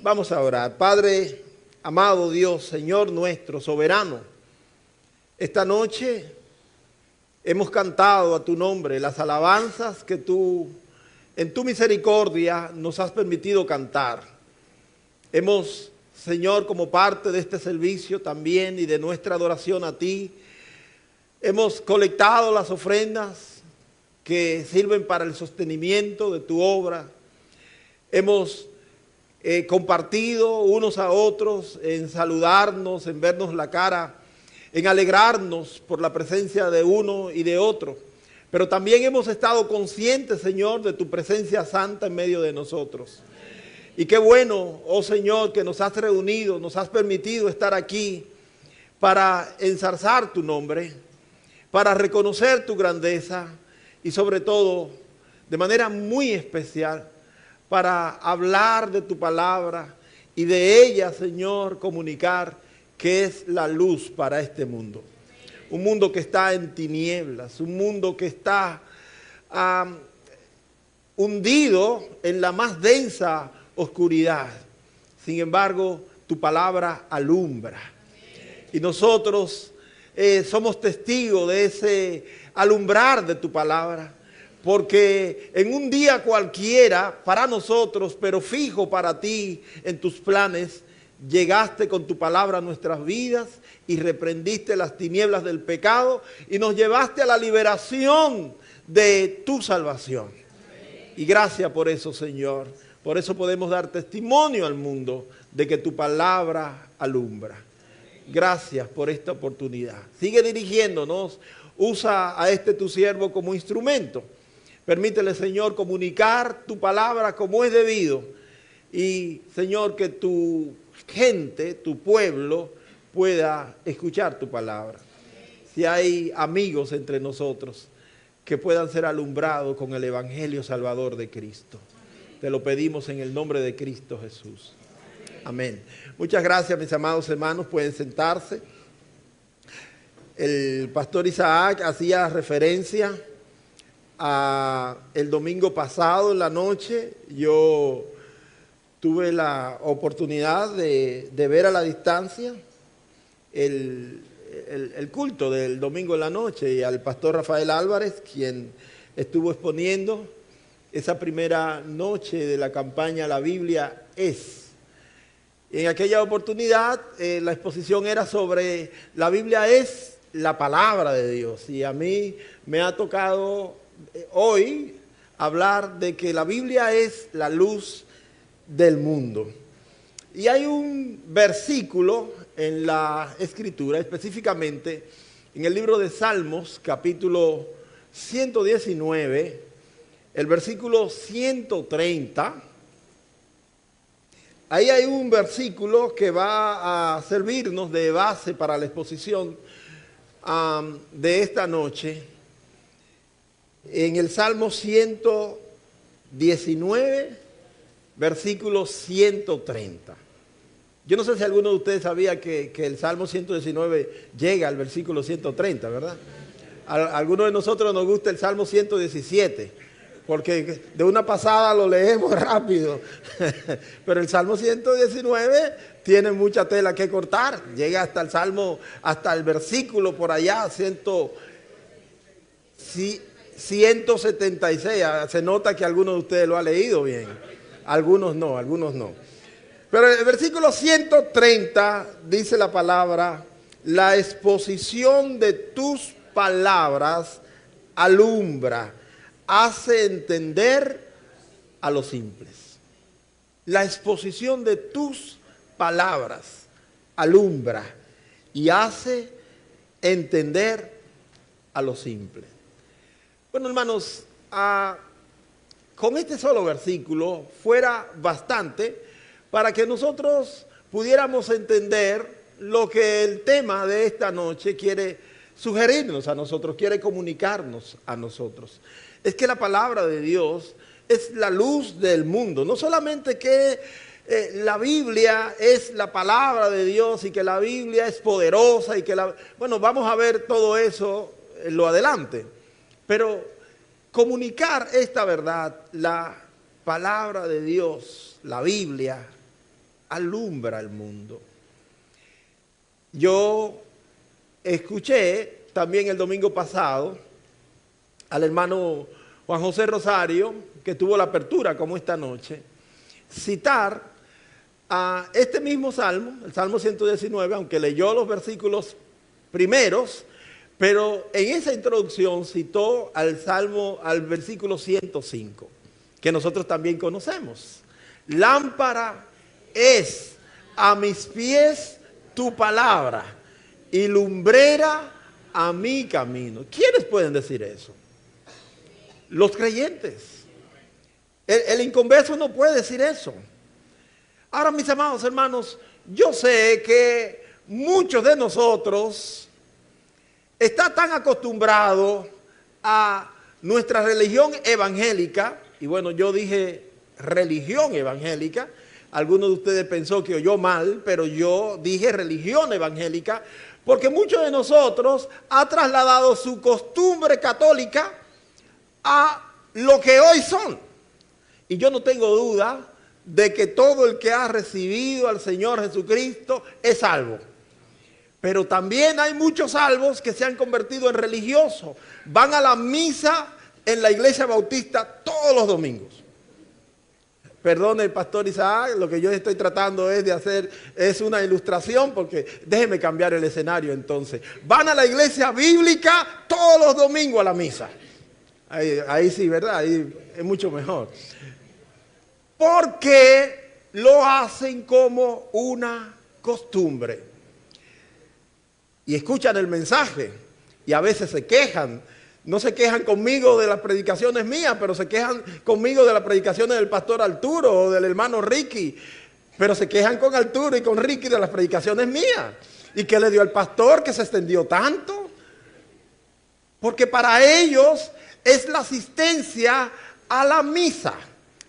Vamos a orar. Padre, amado Dios, Señor nuestro, soberano, esta noche hemos cantado a tu nombre las alabanzas que tú, en tu misericordia, nos has permitido cantar. Hemos, Señor, como parte de este servicio también y de nuestra adoración a ti, hemos colectado las ofrendas que sirven para el sostenimiento de tu obra. Hemos compartido unos a otros en saludarnos, en vernos la cara, en alegrarnos por la presencia de uno y de otro. Pero también hemos estado conscientes, Señor, de tu presencia santa en medio de nosotros. Y qué bueno, oh Señor, que nos has reunido, nos has permitido estar aquí para ensalzar tu nombre, para reconocer tu grandeza y sobre todo, de manera muy especial, para hablar de tu palabra y de ella, Señor, comunicar que es la luz para este mundo. Un mundo que está en tinieblas, un mundo que está hundido en la más densa oscuridad. Sin embargo, tu palabra alumbra. Y nosotros somos testigos de ese alumbrar de tu palabra. Porque en un día cualquiera para nosotros, pero fijo para ti en tus planes, llegaste con tu palabra a nuestras vidas y reprendiste las tinieblas del pecado y nos llevaste a la liberación de tu salvación. Y gracias por eso, Señor. Por eso podemos dar testimonio al mundo de que tu palabra alumbra. Gracias por esta oportunidad. Sigue dirigiéndonos. Usa a este tu siervo como instrumento. Permítele, Señor, comunicar tu palabra como es debido. Y, Señor, que tu gente, tu pueblo, pueda escuchar tu palabra. Si hay amigos entre nosotros que puedan ser alumbrados con el Evangelio Salvador de Cristo. Te lo pedimos en el nombre de Cristo Jesús. Amén. Muchas gracias, mis amados hermanos. Pueden sentarse. El pastor Isaac hacía referencia el domingo pasado en la noche. Yo tuve la oportunidad de ver a la distancia el culto del domingo en la noche y al pastor Rafael Álvarez, quien estuvo exponiendo esa primera noche de la campaña La Biblia es. En aquella oportunidad la exposición era sobre la Biblia es la palabra de Dios, y a mí me ha tocado hoy hablar de que la Biblia es la luz del mundo. Y hay un versículo en la Escritura, específicamente en el libro de Salmos, capítulo 119, el versículo 130. Ahí hay un versículo que va a servirnos de base para la exposición de esta noche. En el Salmo 119, versículo 130. Yo no sé si alguno de ustedes sabía que el Salmo 119 llega al versículo 130, ¿verdad? A algunos de nosotros nos gusta el Salmo 117, porque de una pasada lo leemos rápido. Pero el Salmo 119 tiene mucha tela que cortar. Llega hasta el Salmo, hasta el versículo por allá, 176. Se nota que alguno de ustedes lo ha leído bien. Algunos no, algunos no. Pero el versículo 130 dice la palabra: la exposición de tus palabras alumbra, hace entender a los simples. La exposición de tus palabras alumbra y hace entender a los simples. Bueno, hermanos, con este solo versículo fuera bastante para que nosotros pudiéramos entender lo que el tema de esta noche quiere sugerirnos a nosotros, quiere comunicarnos a nosotros. Es que la palabra de Dios es la luz del mundo. No solamente que la Biblia es la palabra de Dios y que la Biblia es poderosa y que bueno, vamos a ver todo eso en lo adelante. Pero comunicar esta verdad, la palabra de Dios, la Biblia, alumbra el mundo. Yo escuché también el domingo pasado al hermano Juan José Rosario, que tuvo la apertura como esta noche, citar a este mismo salmo, el Salmo 119, aunque leyó los versículos primeros, pero en esa introducción citó al versículo 105, que nosotros también conocemos. Lámpara es a mis pies tu palabra y lumbrera a mi camino. ¿Quiénes pueden decir eso? Los creyentes. El inconverso no puede decir eso. Ahora, mis amados hermanos, yo sé que muchos de nosotros están tan acostumbrados a nuestra religión evangélica, y bueno, yo dije religión evangélica, algunos de ustedes pensó que oyó mal, pero yo dije religión evangélica, porque muchos de nosotros ha trasladado su costumbre católica a lo que hoy son. Y yo no tengo duda de que todo el que ha recibido al Señor Jesucristo es salvo. Pero también hay muchos salvos que se han convertido en religiosos. Van a la misa en la iglesia bautista todos los domingos. Perdone el pastor Isaac, lo que yo estoy tratando es de hacer, es una ilustración, porque déjeme cambiar el escenario entonces. Van a la iglesia bíblica todos los domingos a la misa. Ahí sí, ¿verdad? Ahí es mucho mejor. Porque lo hacen como una costumbre. Y escuchan el mensaje y a veces se quejan. No se quejan conmigo de las predicaciones mías, pero se quejan conmigo de las predicaciones del pastor Arturo o del hermano Ricky. Pero se quejan con Arturo y con Ricky de las predicaciones mías. ¿Y qué le dio al pastor que se extendió tanto? Porque para ellos es la asistencia a la misa.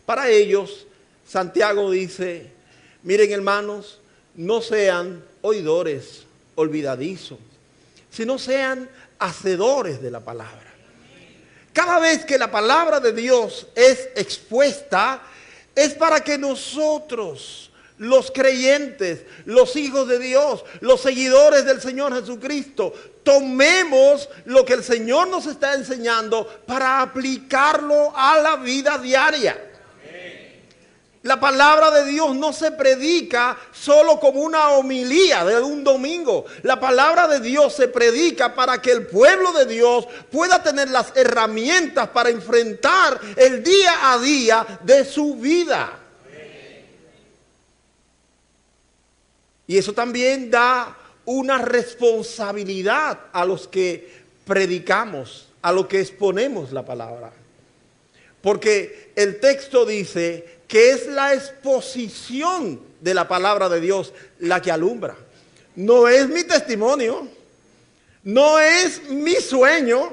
Para ellos, Santiago dice, miren hermanos, no sean oidores olvidadizos, sino sean hacedores de la palabra. Cada vez que la palabra de Dios es expuesta, es para que nosotros, los creyentes, los hijos de Dios, los seguidores del Señor Jesucristo, tomemos lo que el Señor nos está enseñando para aplicarlo a la vida diaria. La palabra de Dios no se predica solo como una homilía de un domingo. La palabra de Dios se predica para que el pueblo de Dios pueda tener las herramientas para enfrentar el día a día de su vida. Y eso también da una responsabilidad a los que predicamos, a los que exponemos la palabra. Porque el texto dice que es la exposición de la palabra de Dios la que alumbra. No es mi testimonio, no es mi sueño,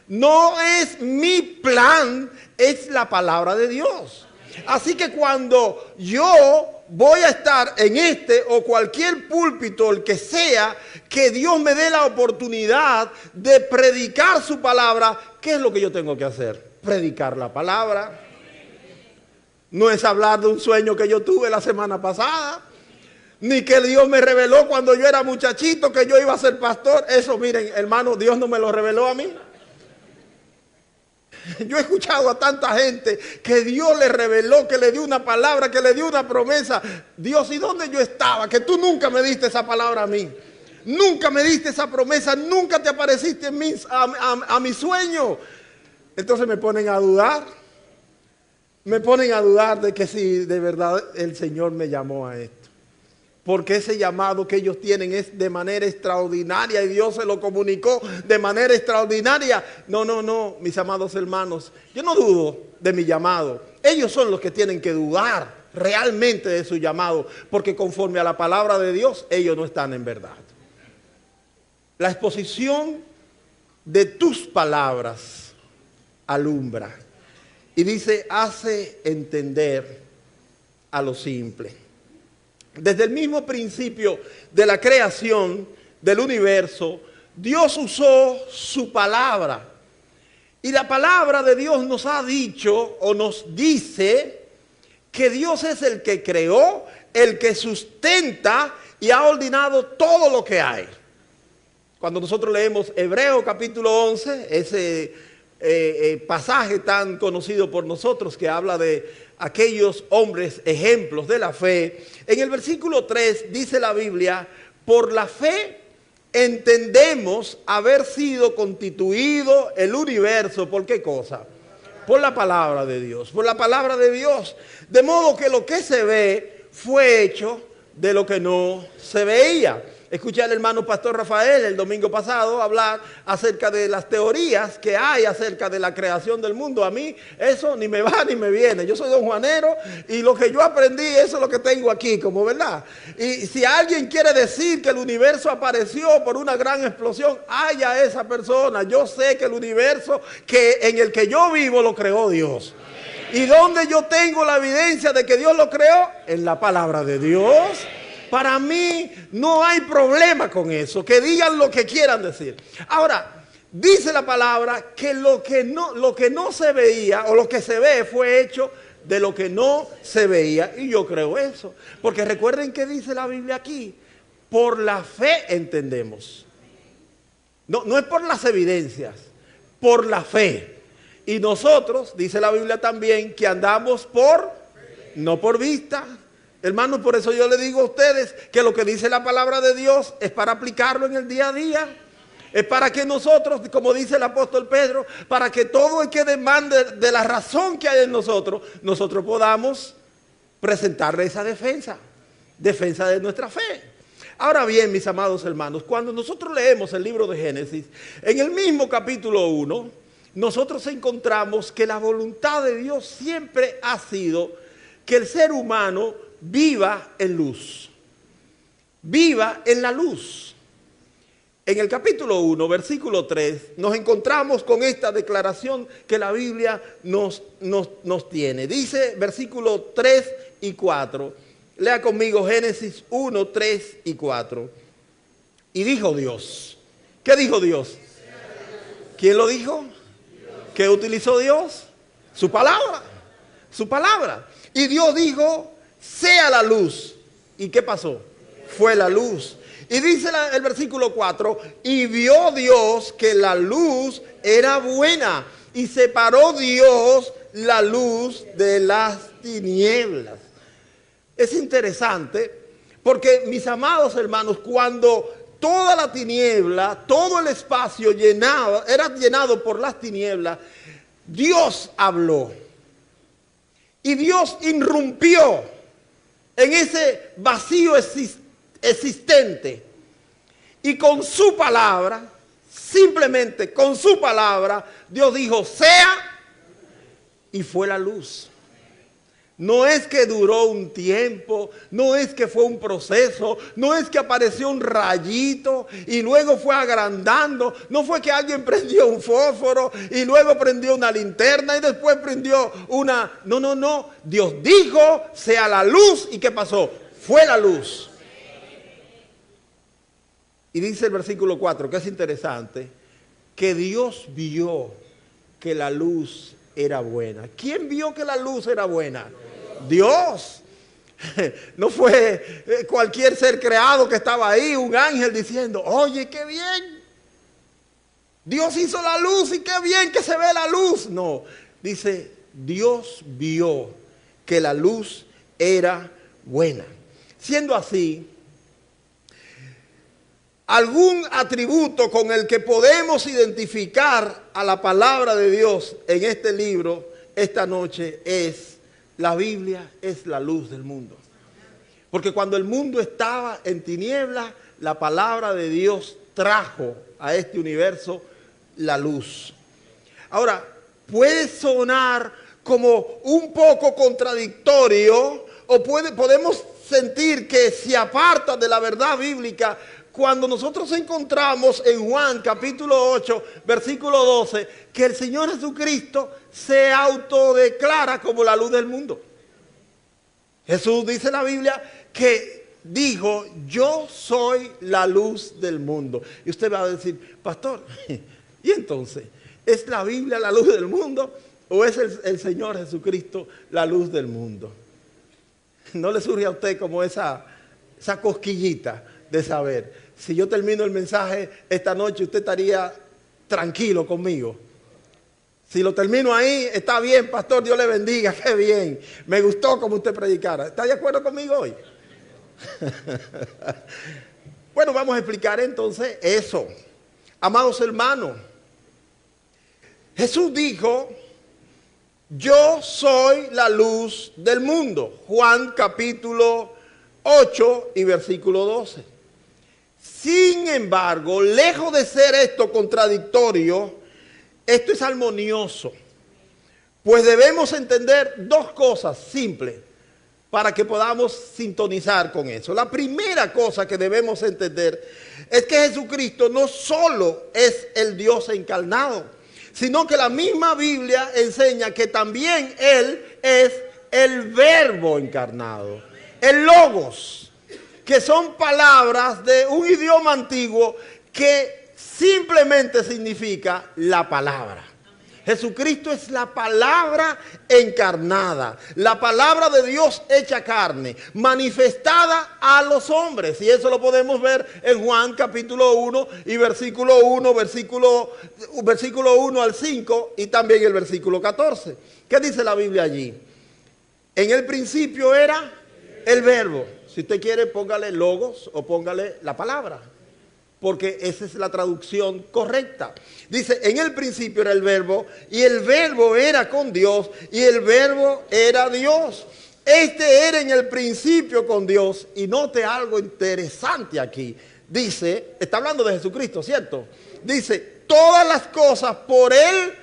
no es mi plan, es la palabra de Dios. Así que cuando yo voy a estar en este o cualquier púlpito, el que sea, que Dios me dé la oportunidad de predicar su palabra, ¿qué es lo que yo tengo que hacer? Predicar la palabra. No es hablar de un sueño que yo tuve la semana pasada, ni que Dios me reveló cuando yo era muchachito que yo iba a ser pastor. Eso, miren, hermano, Dios no me lo reveló a mí. Yo he escuchado a tanta gente que Dios le reveló, que le dio una palabra, que le dio una promesa. Dios, ¿y dónde yo estaba? Que tú nunca me diste esa palabra a mí. Nunca me diste esa promesa, nunca te apareciste en a mi sueño. Entonces me ponen a dudar. Me ponen a dudar de que si de verdad el Señor me llamó a esto. Porque ese llamado que ellos tienen es de manera extraordinaria y Dios se lo comunicó de manera extraordinaria. No, mis amados hermanos, yo no dudo de mi llamado. Ellos son los que tienen que dudar realmente de su llamado, porque conforme a la palabra de Dios, ellos no están en verdad. La exposición de tus palabras alumbra. Y dice, hace entender a lo simple. Desde el mismo principio de la creación del universo, Dios usó su palabra. Y la palabra de Dios nos ha dicho o nos dice que Dios es el que creó, el que sustenta y ha ordenado todo lo que hay. Cuando nosotros leemos Hebreos capítulo 11, ese pasaje tan conocido por nosotros que habla de aquellos hombres ejemplos de la fe, en el versículo 3 dice la Biblia: por la fe entendemos haber sido constituido el universo. ¿Por qué cosa? Por la palabra de Dios, por la palabra de Dios. De modo que lo que se ve fue hecho de lo que no se veía. Escuché al hermano Pastor Rafael el domingo pasado hablar acerca de las teorías que hay acerca de la creación del mundo. A mí eso ni me va ni me viene. Yo soy don Juanero y lo que yo aprendí, eso es lo que tengo aquí, como verdad. Y si alguien quiere decir que el universo apareció por una gran explosión, haya esa persona. Yo sé que el universo en el que yo vivo lo creó Dios. ¿Y dónde yo tengo la evidencia de que Dios lo creó? En la palabra de Dios. Para mí no hay problema con eso, que digan lo que quieran decir. Ahora, dice la palabra que lo que no se veía o lo que se ve fue hecho de lo que no se veía. Y yo creo eso, porque recuerden que dice la Biblia aquí: por la fe entendemos. No es por las evidencias, por la fe. Y nosotros, dice la Biblia también, que andamos no por vista. Hermanos, por eso yo le digo a ustedes que lo que dice la palabra de Dios es para aplicarlo en el día a día. Es para que nosotros, como dice el apóstol Pedro, para que todo el que demande de la razón que hay en nosotros podamos presentarle esa defensa de nuestra fe. Ahora bien, mis amados hermanos, cuando nosotros leemos el libro de Génesis, en el mismo capítulo 1, nosotros encontramos que la voluntad de Dios siempre ha sido que el ser humano viva en luz, viva en la luz. En el capítulo 1, versículo 3, nos encontramos con esta declaración que la Biblia nos tiene. Dice versículos 3 y 4. Lea conmigo Génesis 1, 3 y 4. Y dijo Dios. ¿Qué dijo Dios? ¿Quién lo dijo? ¿Qué utilizó Dios? Su palabra. Su palabra. Y Dios dijo: sea la luz. ¿Y qué pasó? Fue la luz. Y dice el versículo 4: y vio Dios que la luz era buena, y separó Dios la luz de las tinieblas. Es interesante porque, mis amados hermanos, cuando toda la tiniebla, todo el espacio era llenado por las tinieblas, Dios habló. Y Dios irrumpió en ese vacío existente. Y con su palabra, simplemente con su palabra, Dios dijo: sea, y fue la luz. No es que duró un tiempo, no es que fue un proceso, no es que apareció un rayito y luego fue agrandando, no fue que alguien prendió un fósforo y luego prendió una linterna y después prendió una... No. Dios dijo: sea la luz. ¿Y qué pasó? Fue la luz. Y dice el versículo 4, que es interesante, que Dios vio que la luz era buena. ¿Quién vio que la luz era buena? Dios. No fue cualquier ser creado que estaba ahí, un ángel diciendo: oye, qué bien, Dios hizo la luz y qué bien que se ve la luz. No, dice: Dios vio que la luz era buena. Siendo así, algún atributo con el que podemos identificar a la palabra de Dios en este libro esta noche es: la Biblia es la luz del mundo. Porque cuando el mundo estaba en tinieblas, la palabra de Dios trajo a este universo la luz. Ahora, puede sonar como un poco contradictorio, o podemos sentir que se aparta de la verdad bíblica cuando nosotros encontramos en Juan capítulo 8, versículo 12, que el Señor Jesucristo se autodeclara como la luz del mundo. Jesús, dice la Biblia, que dijo: yo soy la luz del mundo. Y usted va a decir: pastor, ¿y entonces? ¿Es la Biblia la luz del mundo o es el Señor Jesucristo la luz del mundo? ¿No le surge a usted como esa cosquillita de saber? Si yo termino el mensaje esta noche, usted estaría tranquilo conmigo. Si lo termino ahí, está bien, pastor, Dios le bendiga, qué bien. Me gustó como usted predicara. ¿Está de acuerdo conmigo hoy? Bueno, vamos a explicar entonces eso. Amados hermanos, Jesús dijo, yo soy la luz del mundo. Juan capítulo 8 y versículo 12. Sin embargo, lejos de ser esto contradictorio, esto es armonioso, pues debemos entender dos cosas simples para que podamos sintonizar con eso. La primera cosa que debemos entender es que Jesucristo no solo es el Dios encarnado, sino que la misma Biblia enseña que también Él es el Verbo encarnado, el Logos, que son palabras de un idioma antiguo que simplemente significa la palabra. Jesucristo es la palabra encarnada, la palabra de Dios hecha carne, manifestada a los hombres. Y eso lo podemos ver en Juan capítulo 1 y versículo 1, versículo 1 al 5 y también el versículo 14. ¿Qué dice la Biblia allí? En el principio era el verbo. Si usted quiere, póngale logos o póngale la palabra, porque esa es la traducción correcta. Dice, en el principio era el verbo, y el verbo era con Dios, y el verbo era Dios. Este era en el principio con Dios. Y note algo interesante aquí. Dice, está hablando de Jesucristo, ¿cierto? Dice, todas las cosas por Él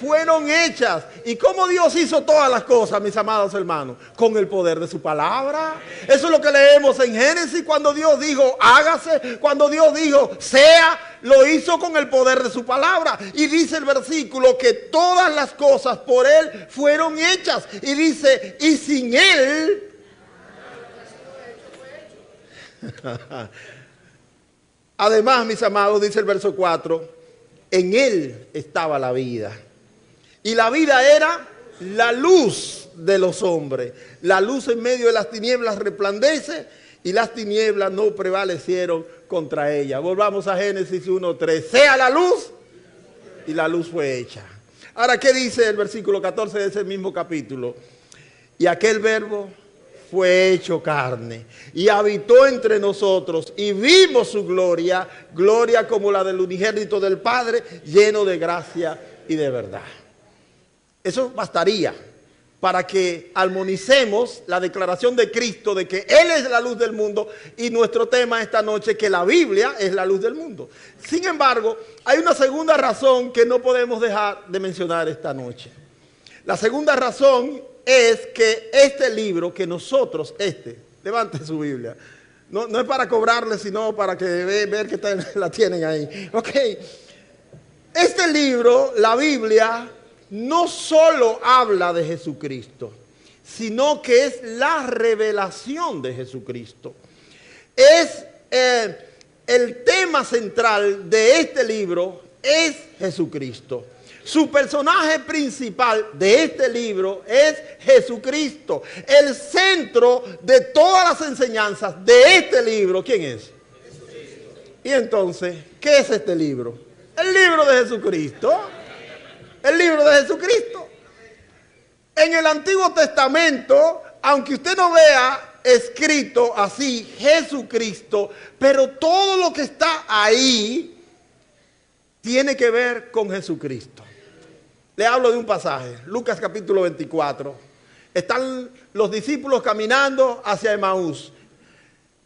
fueron hechas. ¿Y cómo Dios hizo todas las cosas, mis amados hermanos? Con el poder de su palabra. Eso es lo que leemos en Génesis, cuando Dios dijo, hágase, cuando Dios dijo, sea, lo hizo con el poder de su palabra. Y dice el versículo que todas las cosas por Él fueron hechas. Y dice, y sin Él... Además, mis amados, dice el verso 4, en Él estaba la vida. Y la vida era la luz de los hombres. La luz en medio de las tinieblas resplandece y las tinieblas no prevalecieron contra ella. Volvamos a Génesis 1:3. Sea la luz y la luz fue hecha. Ahora, ¿qué dice el versículo 14 de ese mismo capítulo? Y aquel verbo fue hecho carne y habitó entre nosotros y vimos su gloria, gloria como la del unigénito del Padre, lleno de gracia y de verdad. Eso bastaría para que armonicemos la declaración de Cristo de que Él es la luz del mundo y nuestro tema esta noche que la Biblia es la luz del mundo. Sin embargo, hay una segunda razón que no podemos dejar de mencionar esta noche. La segunda razón es que este libro que nosotros, levante su Biblia, no es para cobrarle, sino para que ver que la tienen ahí. Ok, este libro, la Biblia, no solo habla de Jesucristo, sino que es la revelación de Jesucristo. Es el tema central de este libro es Jesucristo. Su personaje principal de este libro es Jesucristo. El centro de todas las enseñanzas de este libro, ¿quién es? Jesucristo. Y entonces, ¿qué es este libro? El libro de Jesucristo. El libro de Jesucristo. En el Antiguo Testamento, aunque usted no vea escrito así Jesucristo, pero todo lo que está ahí tiene que ver con Jesucristo. Le hablo de un pasaje, Lucas capítulo 24. Están los discípulos caminando hacia Emaús.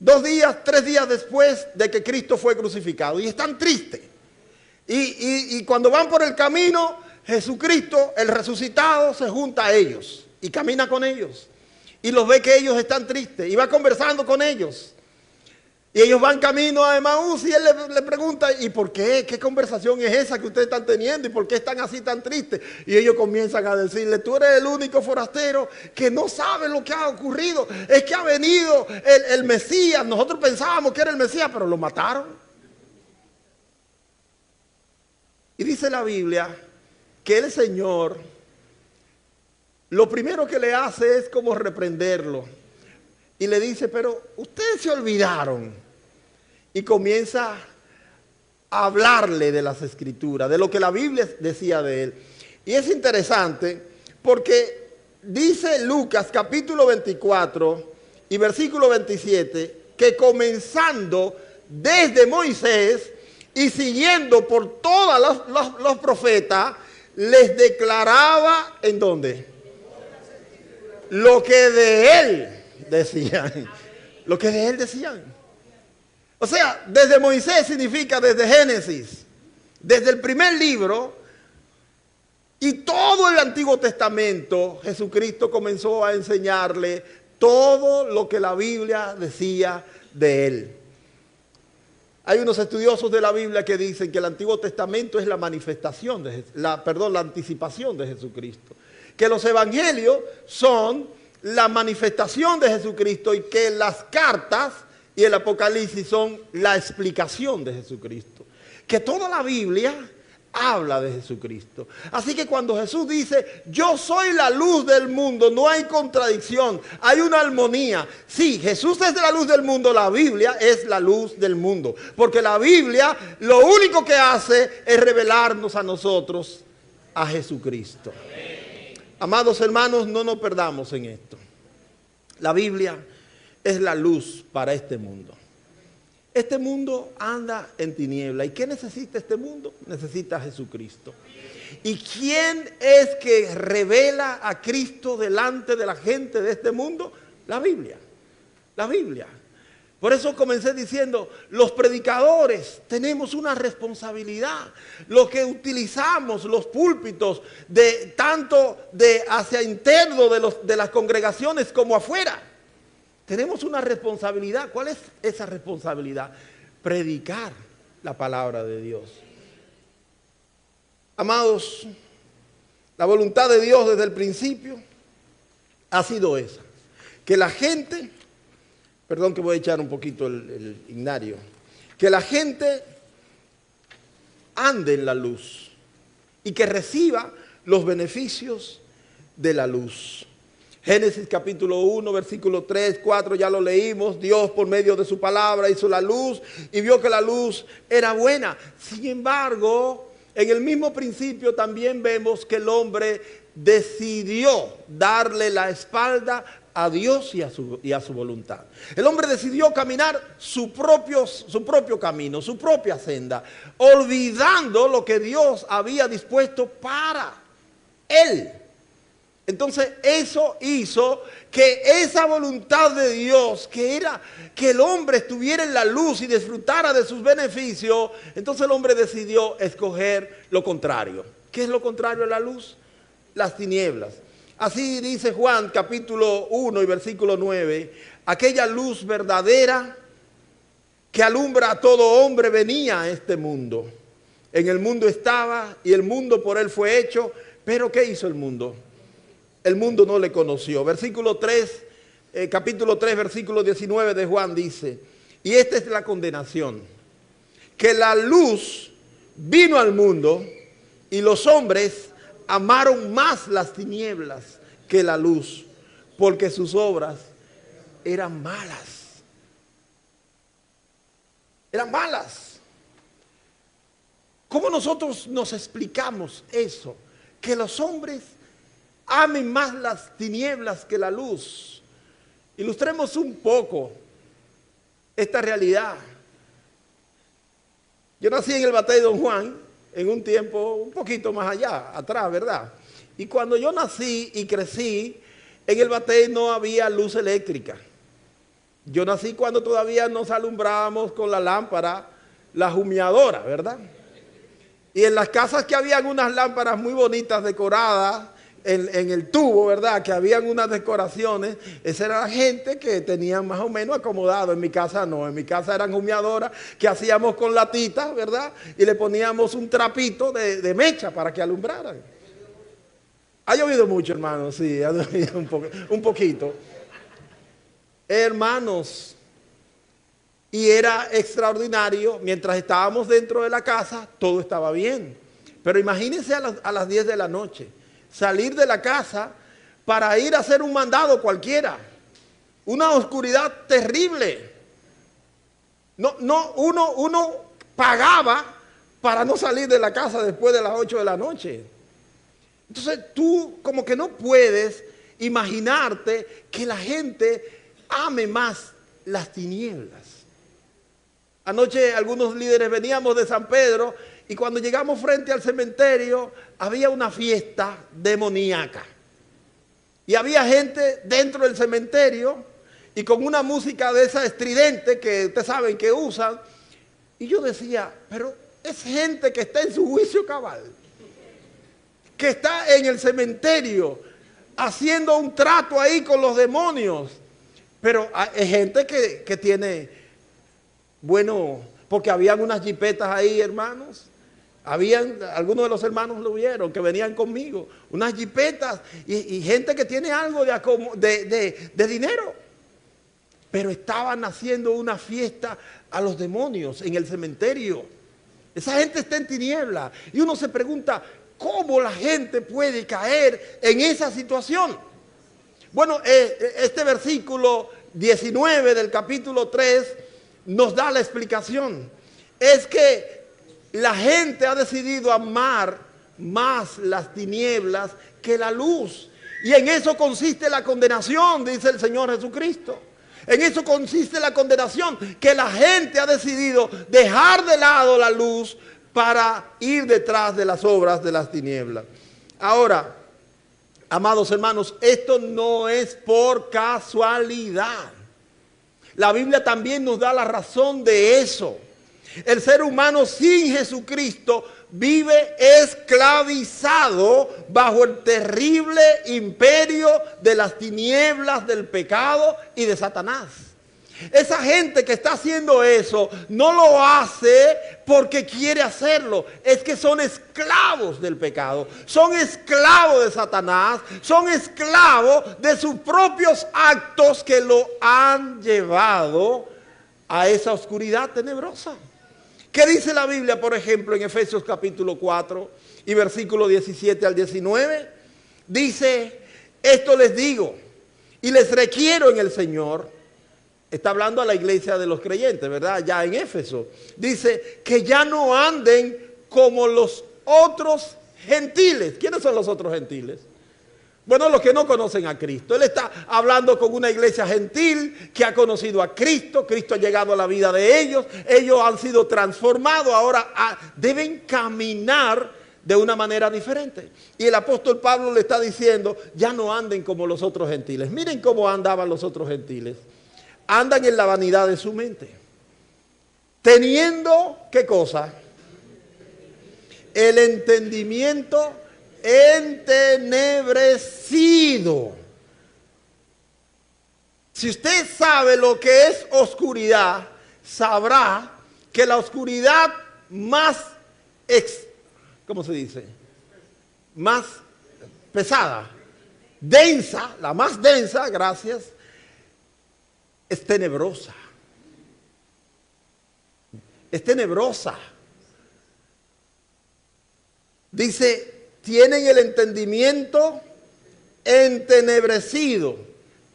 3 días después de que Cristo fue crucificado. Y están tristes. Y cuando van por el camino, Jesucristo, el resucitado, se junta a ellos y camina con ellos. Y los ve que ellos están tristes y va conversando con ellos. Y ellos van camino a Emaús y él le pregunta, ¿y por qué? ¿Qué conversación es esa que ustedes están teniendo? ¿Y por qué están así tan tristes? Y ellos comienzan a decirle, tú eres el único forastero que no sabe lo que ha ocurrido. Es que ha venido el Mesías. Nosotros pensábamos que era el Mesías, pero lo mataron. Y dice la Biblia que el Señor, lo primero que le hace es como reprenderlo. y le dice, pero ustedes se olvidaron. Y comienza a hablarle de las Escrituras, de lo que la Biblia decía de él. Y es interesante porque dice Lucas capítulo 24 y versículo 27, que comenzando desde Moisés y siguiendo por todos los profetas, les declaraba, ¿en dónde? Lo que de él decían. Lo que de él decían. O sea, desde Moisés significa desde Génesis, desde el primer libro y todo el Antiguo Testamento, Jesucristo comenzó a enseñarle todo lo que la Biblia decía de él. Hay unos estudiosos de la Biblia que dicen que el Antiguo Testamento es la manifestación, la anticipación de Jesucristo. Que los evangelios son la manifestación de Jesucristo y que las cartas y el Apocalipsis son la explicación de Jesucristo. Que toda la Biblia habla de Jesucristo. Así que cuando Jesús dice, yo soy la luz del mundo, no hay contradicción, hay una armonía. Sí, Jesús es la luz del mundo, la Biblia es la luz del mundo. Porque la Biblia lo único que hace es revelarnos a nosotros a Jesucristo. Amados hermanos, no nos perdamos en esto. La Biblia es la luz para este mundo. Este mundo anda en tiniebla. ¿Y qué necesita este mundo? Necesita a Jesucristo. ¿Y quién es que revela a Cristo delante de la gente de este mundo? La Biblia. La Biblia. Por eso comencé diciendo, los predicadores tenemos una responsabilidad. Los que utilizamos los púlpitos, tanto hacia interno de las congregaciones como afuera. Tenemos una responsabilidad. ¿Cuál es esa responsabilidad? Predicar la palabra de Dios. Amados, la voluntad de Dios desde el principio ha sido esa. Que la gente, perdón que voy a echar un poquito el himnario, que la gente ande en la luz y que reciba los beneficios de la luz. Génesis capítulo 1, versículo 3, 4, ya lo leímos. Dios por medio de su palabra hizo la luz y vio que la luz era buena. Sin embargo, en el mismo principio también vemos que el hombre decidió darle la espalda a Dios y a su voluntad. El hombre decidió caminar su propio camino, su propia senda, olvidando lo que Dios había dispuesto para él. Entonces eso hizo que esa voluntad de Dios, que era que el hombre estuviera en la luz y disfrutara de sus beneficios, entonces el hombre decidió escoger lo contrario. ¿Qué es lo contrario a la luz? Las tinieblas. Así dice Juan capítulo 1 y versículo 9, aquella luz verdadera que alumbra a todo hombre venía a este mundo. En el mundo estaba y el mundo por él fue hecho, pero ¿qué hizo el mundo? El mundo no le conoció. Versículo 3, capítulo 3, versículo 19 de Juan dice, y esta es la condenación, que la luz vino al mundo y los hombres amaron más las tinieblas que la luz, porque sus obras eran malas. Eran malas. ¿Cómo nosotros nos explicamos eso? Que los hombres amen más las tinieblas que la luz. Ilustremos un poco esta realidad. Yo nací en el Batey Don Juan, en un tiempo un poquito más allá, atrás, ¿verdad? Y cuando yo nací y crecí, en el Batey no había luz eléctrica. Yo nací cuando todavía nos alumbrábamos con la lámpara, la humeadora, ¿verdad? Y en las casas que habían unas lámparas muy bonitas decoradas, en el tubo, ¿verdad? Que habían unas decoraciones. Esa era la gente que tenían más o menos acomodado. En mi casa no, en mi casa eran humeadoras que hacíamos con latitas, ¿verdad? Y le poníamos un trapito de mecha para que alumbraran. Ha llovido mucho, hermanos, sí, ha llovido un poquito. Hermanos, y era extraordinario, mientras estábamos dentro de la casa, todo estaba bien. Pero imagínense a las 10 de la noche. Salir de la casa para ir a hacer un mandado cualquiera. una oscuridad terrible. Uno pagaba para no salir de la casa después de las 8 de la noche. Entonces tú como que no puedes imaginarte que la gente ame más las tinieblas. Anoche algunos líderes veníamos de San Pedro y cuando llegamos frente al cementerio había una fiesta demoníaca. Y había gente dentro del cementerio y con una música de esa estridente que ustedes saben que usan. Y yo decía, pero es gente que está en su juicio cabal, que está en el cementerio haciendo un trato ahí con los demonios. Pero es gente que tiene, bueno, porque habían unas jipetas ahí, hermanos. Algunos de los hermanos lo vieron, que venían conmigo. Unas jipetas y gente que tiene algo de dinero. Pero estaban haciendo una fiesta a los demonios en el cementerio. Esa gente está en tiniebla. Y uno se pregunta, ¿cómo la gente puede caer en esa situación? Bueno, este versículo 19 del capítulo 3 nos da la explicación. Es que la gente ha decidido amar más las tinieblas que la luz. Y en eso consiste la condenación, dice el Señor Jesucristo. En eso consiste la condenación, que la gente ha decidido dejar de lado la luz para ir detrás de las obras de las tinieblas. Ahora, amados hermanos, esto no es por casualidad. La Biblia también nos da la razón de eso. El ser humano sin Jesucristo vive esclavizado bajo el terrible imperio de las tinieblas, del pecado y de Satanás. Esa gente que está haciendo eso no lo hace porque quiere hacerlo. Es que son esclavos del pecado, son esclavos de Satanás, son esclavos de sus propios actos que lo han llevado a esa oscuridad tenebrosa. ¿Qué dice la Biblia, por ejemplo, en Efesios capítulo 4 y versículo 17 al 19? Dice, esto les digo y les requiero en el Señor. Está hablando a la iglesia de los creyentes, ¿verdad? Ya en Éfeso. Dice que ya no anden como los otros gentiles. ¿Quiénes son los otros gentiles? Bueno, los que no conocen a Cristo. Él está hablando con una iglesia gentil que ha conocido a Cristo. Cristo ha llegado a la vida de ellos. Ellos han sido transformados. Ahora deben caminar de una manera diferente. Y el apóstol Pablo le está diciendo, ya no anden como los otros gentiles. Miren cómo andaban los otros gentiles. Andan en la vanidad de su mente. Teniendo, ¿qué cosa? El entendimiento entenebrecido. Si usted sabe lo que es oscuridad, sabrá que la oscuridad más, ¿cómo se dice? Más pesada, densa, la más densa, gracias, es tenebrosa. Es tenebrosa. Dice, tienen el entendimiento entenebrecido,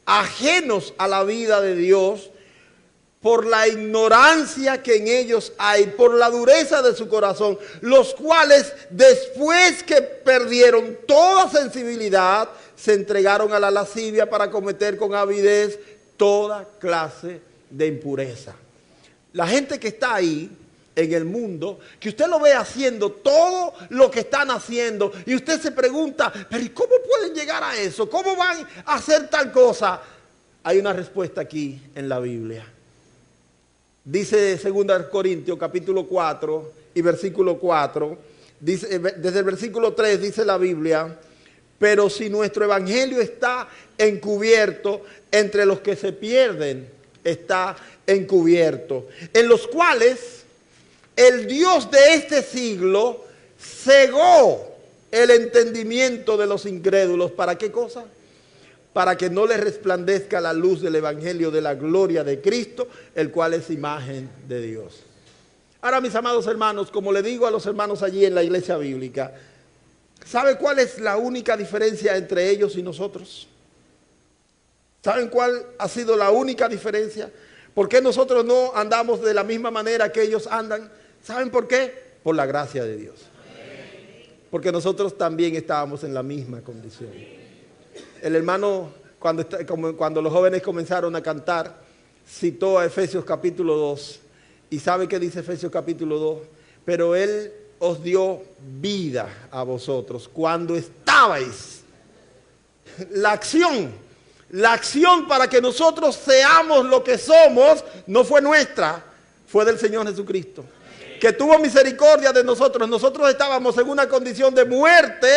ajenos a la vida de Dios, por la ignorancia que en ellos hay, por la dureza de su corazón, los cuales después que perdieron toda sensibilidad, se entregaron a la lascivia para cometer con avidez toda clase de impureza. La gente que está ahí en el mundo, que usted lo ve haciendo todo lo que están haciendo y usted se pregunta, pero ¿y cómo pueden llegar a eso? ¿Cómo van a hacer tal cosa? Hay una respuesta aquí en la Biblia. Dice 2 Corintios capítulo 4 y versículo 4, dice, desde el versículo 3 dice la Biblia, pero si nuestro evangelio está encubierto, entre los que se pierden está encubierto, en los cuales el Dios de este siglo cegó el entendimiento de los incrédulos. ¿Para qué cosa? Para que no les resplandezca la luz del evangelio de la gloria de Cristo, el cual es imagen de Dios. Ahora, mis amados hermanos, como le digo a los hermanos allí en la iglesia bíblica, ¿sabe cuál es la única diferencia entre ellos y nosotros? ¿Saben cuál ha sido la única diferencia? ¿Por qué nosotros no andamos de la misma manera que ellos andan? ¿Saben por qué? Por la gracia de Dios. Porque nosotros también estábamos en la misma condición. El hermano, cuando los jóvenes comenzaron a cantar, citó a Efesios capítulo 2. ¿Y sabe qué dice Efesios capítulo 2? Pero Él os dio vida a vosotros cuando estabais. La acción para que nosotros seamos lo que somos no fue nuestra, fue del Señor Jesucristo, que tuvo misericordia de nosotros. Nosotros estábamos en una condición de muerte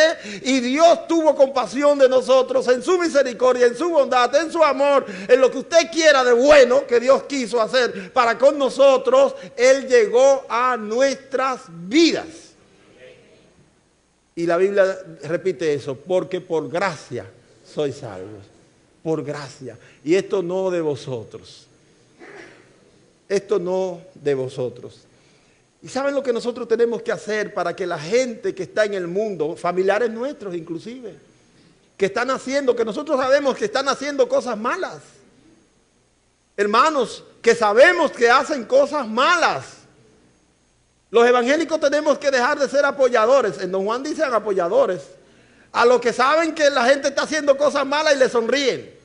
y Dios tuvo compasión de nosotros en su misericordia, en su bondad, en su amor, en lo que usted quiera de bueno que Dios quiso hacer para con nosotros. Él llegó a nuestras vidas. Y la Biblia repite eso, porque por gracia sois salvos. Por gracia. Y esto no de vosotros. Esto no de vosotros. ¿Y saben lo que nosotros tenemos que hacer para que la gente que está en el mundo, familiares nuestros inclusive, que están haciendo, que nosotros sabemos que están haciendo cosas malas, hermanos, que sabemos que hacen cosas malas, los evangélicos tenemos que dejar de ser apoyadores? En Don Juan dicen apoyadores a los que saben que la gente está haciendo cosas malas y le sonríen.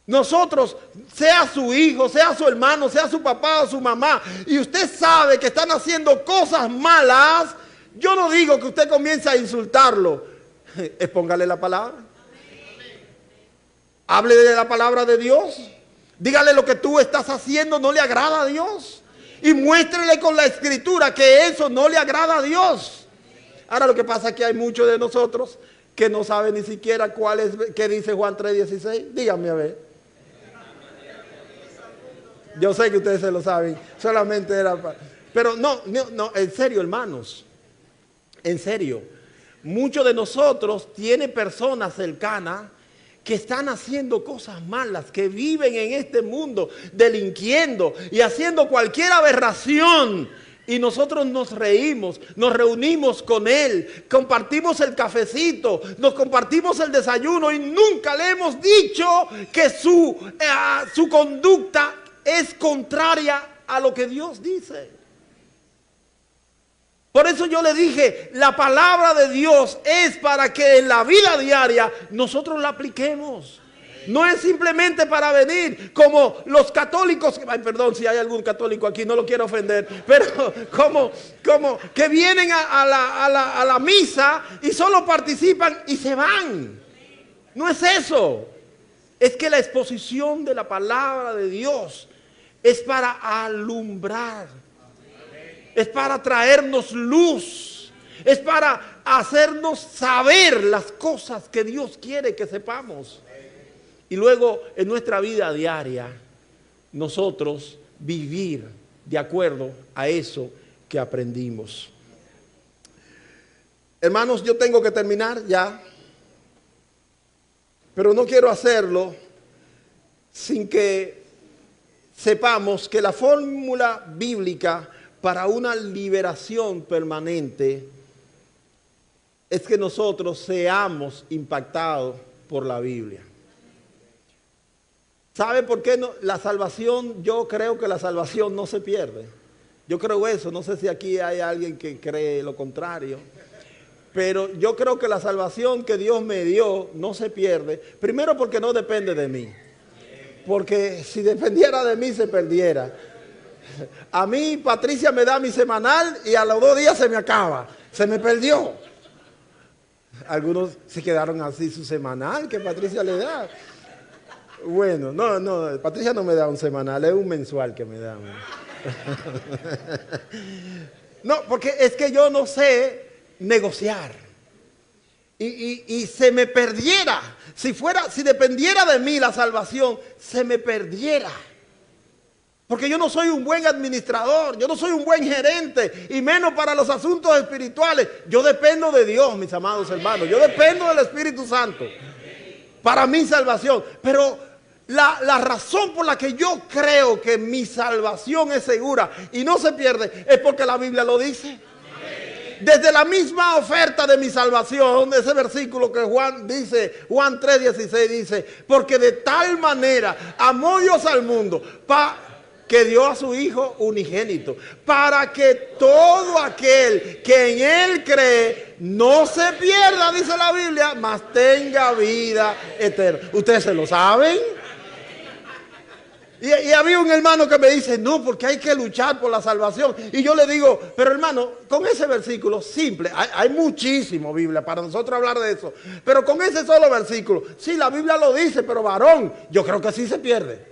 Nosotros, sea su hijo, sea su hermano, sea su papá o su mamá, y usted sabe que están haciendo cosas malas, yo no digo que usted comience a insultarlo. Expóngale la palabra. Hable de la palabra de Dios. Dígale lo que tú estás haciendo no le agrada a Dios. Y muéstrele con la escritura que eso no le agrada a Dios. Ahora lo que pasa es que hay muchos de nosotros que no saben ni siquiera cuál es, qué dice Juan 3:16. Díganme a ver. Yo sé que ustedes se lo saben, solamente era para... Pero no, en serio, hermanos, en serio, muchos de nosotros tienen personas cercanas que están haciendo cosas malas, que viven en este mundo delinquiendo y haciendo cualquier aberración. Y nosotros nos reímos, nos reunimos con él, compartimos el cafecito, nos compartimos el desayuno y nunca le hemos dicho que su conducta es contraria a lo que Dios dice. Por eso yo le dije, la palabra de Dios es para que en la vida diaria nosotros la apliquemos. No es simplemente para venir como los católicos, ay, perdón si hay algún católico aquí, no lo quiero ofender, pero como que vienen a la misa y solo participan y se van. No es eso. Es que la exposición de la palabra de Dios es para alumbrar, es para traernos luz, es para hacernos saber las cosas que Dios quiere que sepamos. Y luego en nuestra vida diaria, nosotros vivir de acuerdo a eso que aprendimos. Hermanos, yo tengo que terminar ya, pero no quiero hacerlo sin que sepamos que la fórmula bíblica para una liberación permanente es que nosotros seamos impactados por la Biblia. ¿Sabe por qué no? La salvación, yo creo que la salvación no se pierde. Yo creo eso, no sé si aquí hay alguien que cree lo contrario. Pero yo creo que la salvación que Dios me dio no se pierde. Primero porque no depende de mí. Porque si dependiera de mí se perdiera. A mí Patricia me da mi semanal y a los 2 días se me acaba. Se me perdió. Algunos se quedaron así su semanal que Patricia le da. Bueno, no, Patricia no me da un semanal, es un mensual que me da. No, porque es que yo no sé negociar. Y se me perdiera, si dependiera de mí la salvación, se me perdiera. Porque yo no soy un buen administrador, yo no soy un buen gerente, y menos para los asuntos espirituales. Yo dependo de Dios, mis amados hermanos, yo dependo del Espíritu Santo para mi salvación. Pero la razón por la que yo creo que mi salvación es segura y no se pierde es porque la Biblia lo dice. desde la misma oferta de mi salvación, ese versículo que Juan dice, Juan 3:16 dice, porque de tal manera amó Dios al mundo, que dio a su Hijo unigénito, para que todo aquel que en Él cree no se pierda, dice la Biblia, mas tenga vida eterna. ¿Ustedes se lo saben? Y había un hermano que me dice, no, porque hay que luchar por la salvación. Y yo le digo, pero hermano, con ese versículo simple, hay muchísimo Biblia para nosotros hablar de eso, pero con ese solo versículo, sí, la Biblia lo dice, pero varón, yo creo que sí se pierde.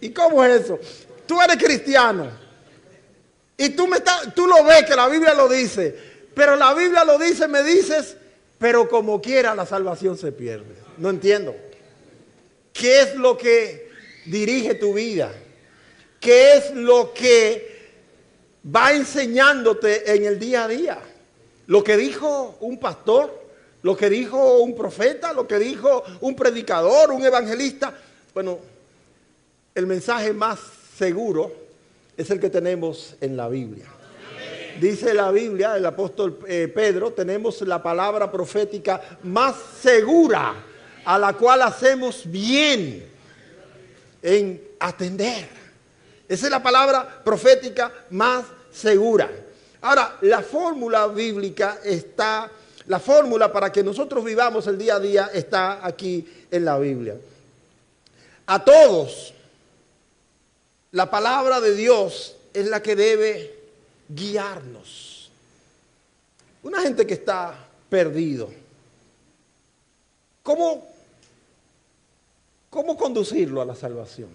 ¿Y cómo es eso? Tú eres cristiano y tú lo ves que la Biblia lo dice, pero la Biblia lo dice, me dices, pero como quiera la salvación se pierde. No entiendo. ¿Qué es lo que dirige tu vida? ¿Qué es lo que va enseñándote en el día a día? Lo que dijo un pastor, lo que dijo un profeta, lo que dijo un predicador, un evangelista. Bueno, el mensaje más seguro es el que tenemos en la Biblia. Dice la Biblia, el apóstol Pedro, tenemos la palabra profética más segura, a la cual hacemos bien en atender. Esa es la palabra profética más segura. Ahora, la fórmula bíblica está, la fórmula para que nosotros vivamos el día a día está aquí en la Biblia. A todos, la palabra de Dios es la que debe guiarnos. Una gente que está perdido, ¿cómo conducirlo a la salvación?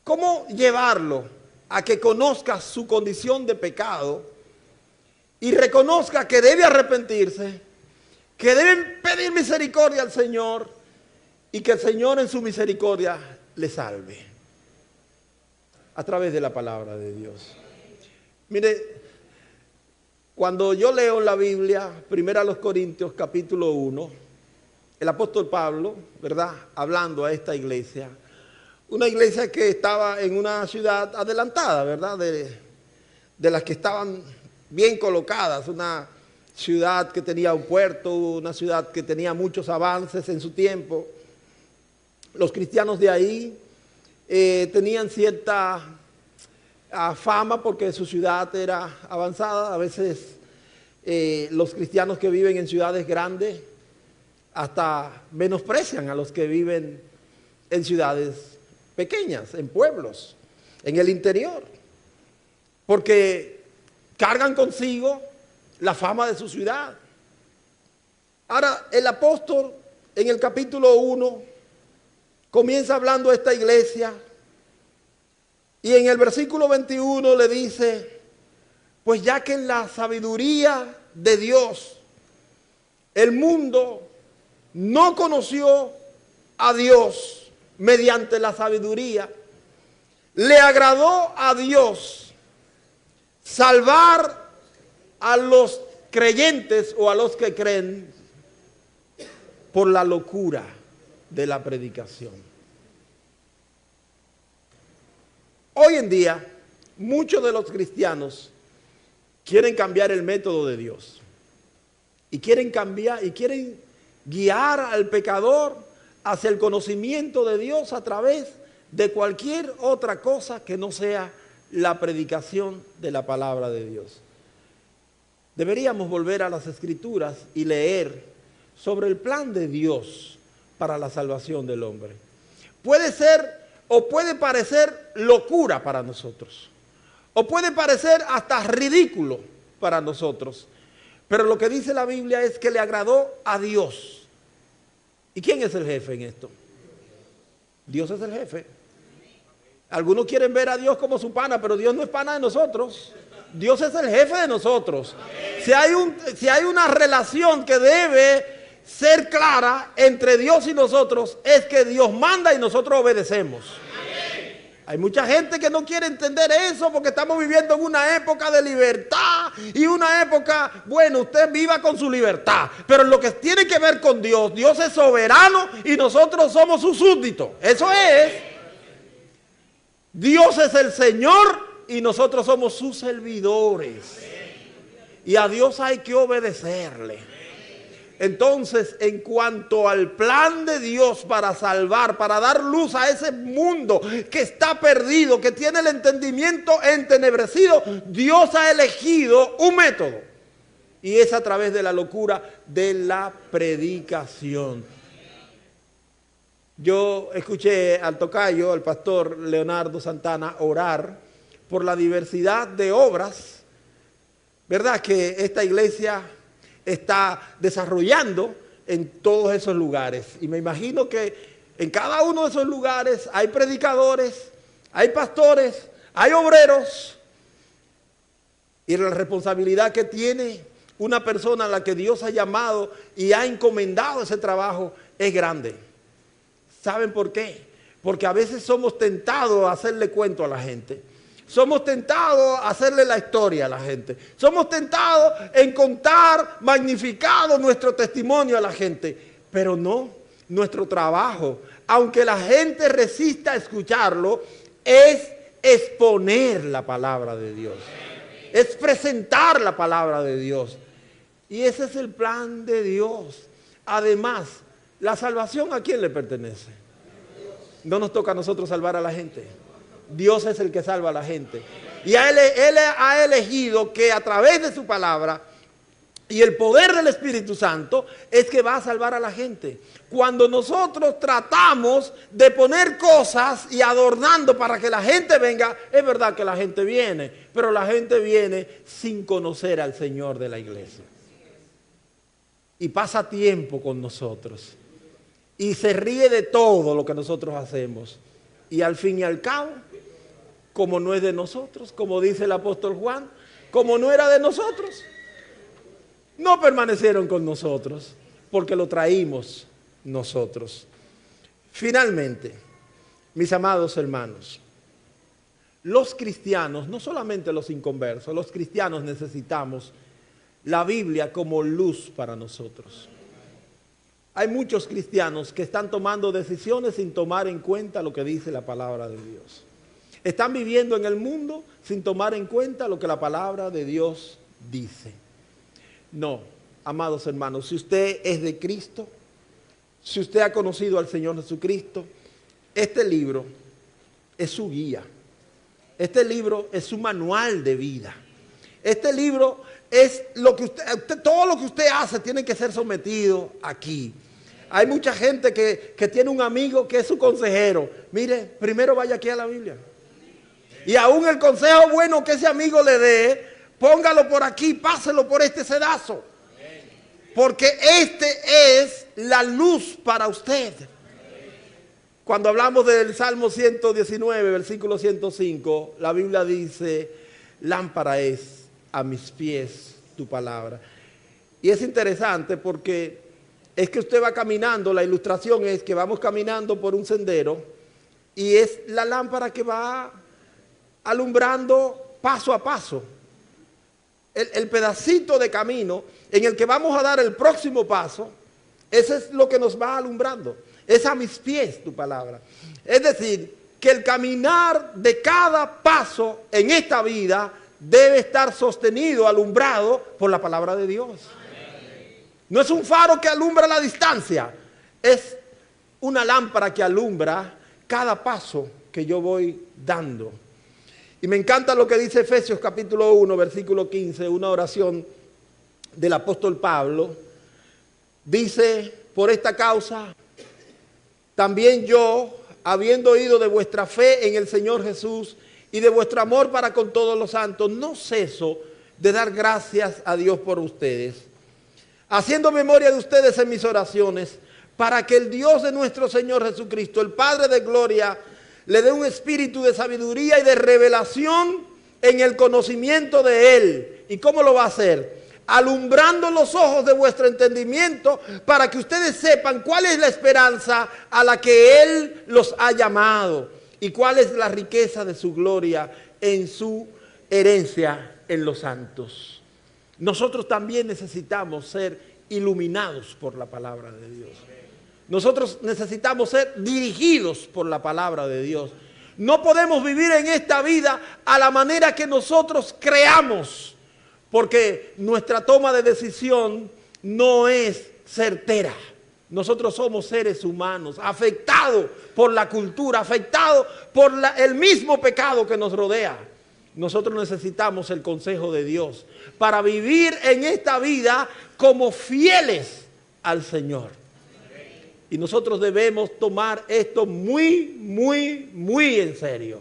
¿Cómo llevarlo a que conozca su condición de pecado y reconozca que debe arrepentirse, que debe pedir misericordia al Señor y que el Señor en su misericordia le salve? A través de la palabra de Dios. Mire, cuando yo leo la Biblia, 1 Corintios capítulo 1, el apóstol Pablo, ¿verdad?, hablando a esta iglesia, una iglesia que estaba en una ciudad adelantada, ¿verdad?, de las que estaban bien colocadas, una ciudad que tenía un puerto, una ciudad que tenía muchos avances en su tiempo. Los cristianos de ahí tenían cierta fama porque su ciudad era avanzada. A veces los cristianos que viven en ciudades grandes hasta menosprecian a los que viven en ciudades pequeñas, en pueblos, en el interior, porque cargan consigo la fama de su ciudad. Ahora, el apóstol en el capítulo 1 comienza hablando a esta iglesia y en el versículo 21 le dice, pues ya que en la sabiduría de Dios el mundo no conoció a Dios mediante la sabiduría, le agradó a Dios salvar a los creyentes o a los que creen por la locura de la predicación. Hoy en día, muchos de los cristianos quieren cambiar el método de Dios y quieren cambiar y quieren guiar al pecador hacia el conocimiento de Dios a través de cualquier otra cosa que no sea la predicación de la palabra de Dios. Deberíamos volver a las Escrituras y leer sobre el plan de Dios para la salvación del hombre. Puede ser o puede parecer locura para nosotros, o puede parecer hasta ridículo para nosotros, pero lo que dice la Biblia es que le agradó a Dios. ¿Y quién es el jefe en esto? Dios es el jefe. Algunos quieren ver a Dios como su pana, pero Dios no es pana de nosotros. Dios es el jefe de nosotros. Si hay una relación que debe ser clara entre Dios y nosotros, es que Dios manda y nosotros obedecemos. Hay mucha gente que no quiere entender eso porque estamos viviendo en una época de libertad y una época, bueno, usted viva con su libertad, pero en lo que tiene que ver con Dios, Dios es soberano y nosotros somos sus súbditos. Eso es. Dios es el Señor y nosotros somos sus servidores. Y a Dios hay que obedecerle. Entonces, en cuanto al plan de Dios para salvar, para dar luz a ese mundo que está perdido, que tiene el entendimiento entenebrecido, Dios ha elegido un método. Y es a través de la locura de la predicación. Yo escuché al tocayo, al pastor Leonardo Santana, orar por la diversidad de obras, ¿verdad?, que esta iglesia está desarrollando en todos esos lugares. Y me imagino que en cada uno de esos lugares hay predicadores, hay pastores, hay obreros. Y la responsabilidad que tiene una persona a la que Dios ha llamado y ha encomendado ese trabajo es grande. ¿Saben por qué? Porque a veces somos tentados a hacerle cuento a la gente. Somos tentados a hacerle la historia a la gente. Somos tentados en contar magnificado nuestro testimonio a la gente. Pero no, nuestro trabajo, aunque la gente resista a escucharlo, es exponer la palabra de Dios. Es presentar la palabra de Dios. Y ese es el plan de Dios. Además, la salvación, ¿a quién le pertenece? No nos toca a nosotros salvar a la gente. Dios es el que salva a la gente. Y Él ha elegido que a través de su palabra y el poder del Espíritu Santo es que va a salvar a la gente. Cuando nosotros tratamos de poner cosas y adornando para que la gente venga, es verdad que la gente viene, pero la gente viene sin conocer al Señor de la iglesia. Y pasa tiempo con nosotros. Y se ríe de todo lo que nosotros hacemos. Y al fin y al cabo, como no es de nosotros, como dice el apóstol Juan, como no era de nosotros, no permanecieron con nosotros, porque lo traímos nosotros. Finalmente, mis amados hermanos, los cristianos, no solamente los inconversos, los cristianos necesitamos la Biblia como luz para nosotros. Hay muchos cristianos que están tomando decisiones sin tomar en cuenta lo que dice la palabra de Dios. Están viviendo en el mundo sin tomar en cuenta lo que la palabra de Dios dice. No, amados hermanos, si usted es de Cristo, si usted ha conocido al Señor Jesucristo, este libro es su guía. Este libro es su manual de vida. Este libro es lo que usted, todo lo que usted hace tiene que ser sometido aquí. Hay mucha gente que tiene un amigo que es su consejero. Mire, primero vaya aquí a la Biblia. Y aún el consejo bueno que ese amigo le dé, póngalo por aquí, páselo por este sedazo. Porque este es la luz para usted. Cuando hablamos del Salmo 119, versículo 105, la Biblia dice, lámpara es a mis pies tu palabra. Y es interesante porque es que usted va caminando, la ilustración es que vamos caminando por un sendero y es la lámpara que va alumbrando paso a paso. El pedacito de camino en el que vamos a dar el próximo paso, ese es lo que nos va alumbrando. Es a mis pies tu palabra. Es decir, que el caminar de cada paso en esta vida debe estar sostenido, alumbrado por la palabra de Dios. No es un faro que alumbra la distancia, es una lámpara que alumbra cada paso que yo voy dando. Y me encanta lo que dice Efesios capítulo 1, versículo 15, una oración del apóstol Pablo. Dice, por esta causa, también yo, habiendo oído de vuestra fe en el Señor Jesús y de vuestro amor para con todos los santos, no ceso de dar gracias a Dios por ustedes, haciendo memoria de ustedes en mis oraciones, para que el Dios de nuestro Señor Jesucristo, el Padre de gloria, le dé un espíritu de sabiduría y de revelación en el conocimiento de Él. ¿Y cómo lo va a hacer? Alumbrando los ojos de vuestro entendimiento para que ustedes sepan cuál es la esperanza a la que Él los ha llamado y cuál es la riqueza de su gloria en su herencia en los santos. Nosotros también necesitamos ser iluminados por la palabra de Dios. Nosotros necesitamos ser dirigidos por la palabra de Dios. No podemos vivir en esta vida a la manera que nosotros creamos, porque nuestra toma de decisión no es certera. Nosotros somos seres humanos, afectados por la cultura, afectados por el mismo pecado que nos rodea. Nosotros necesitamos el consejo de Dios para vivir en esta vida como fieles al Señor. Y nosotros debemos tomar esto muy, muy, muy en serio.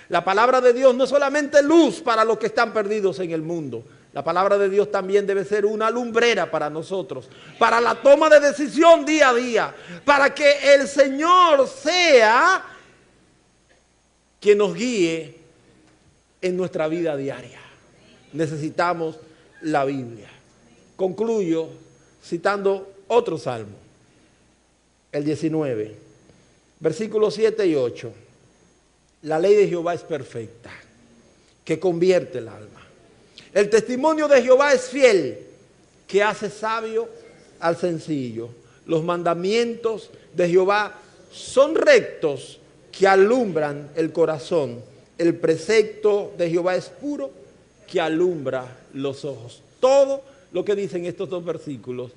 La palabra de Dios no es solamente luz para los que están perdidos en el mundo. La palabra de Dios también debe ser una lumbrera para nosotros, para la toma de decisión día a día, para que el Señor sea quien nos guíe en nuestra vida diaria. Necesitamos la Biblia. Concluyo citando otro salmo, el 19, versículos 7 y 8. La ley de Jehová es perfecta, que convierte el alma. El testimonio de Jehová es fiel, que hace sabio al sencillo. Los mandamientos de Jehová son rectos, que alumbran el corazón. El precepto de Jehová es puro, que alumbra los ojos. Todo lo que dicen estos dos versículos,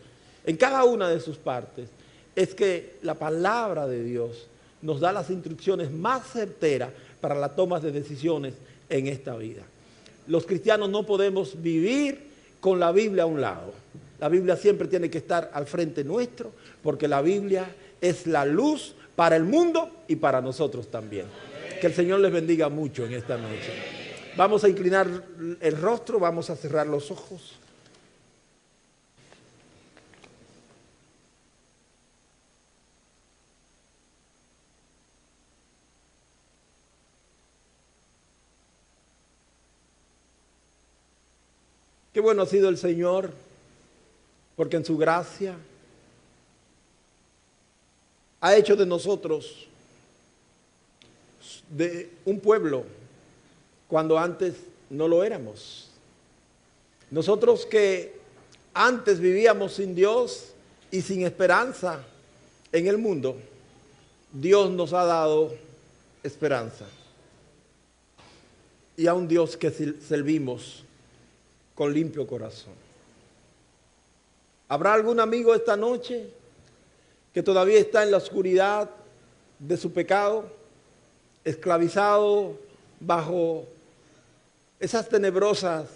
en cada una de sus partes, es que la palabra de Dios nos da las instrucciones más certeras para la toma de decisiones en esta vida. Los cristianos no podemos vivir con la Biblia a un lado. La Biblia siempre tiene que estar al frente nuestro, porque la Biblia es la luz para el mundo y para nosotros también. Que el Señor les bendiga mucho en esta noche. Vamos a inclinar el rostro, vamos a cerrar los ojos. Qué bueno ha sido el Señor, porque en su gracia ha hecho de nosotros de un pueblo cuando antes no lo éramos. Nosotros que antes vivíamos sin Dios y sin esperanza en el mundo, Dios nos ha dado esperanza. Y a un Dios que servimos con limpio corazón. ¿Habrá algún amigo esta noche que todavía está en la oscuridad de su pecado, esclavizado bajo esas tenebrosas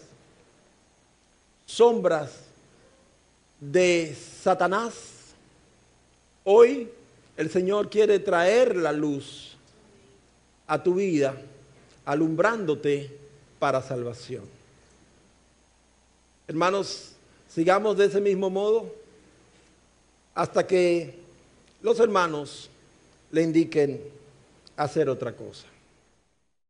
sombras de Satanás? Hoy el Señor quiere traer la luz a tu vida, alumbrándote para salvación. Hermanos, sigamos de ese mismo modo hasta que los hermanos le indiquen hacer otra cosa.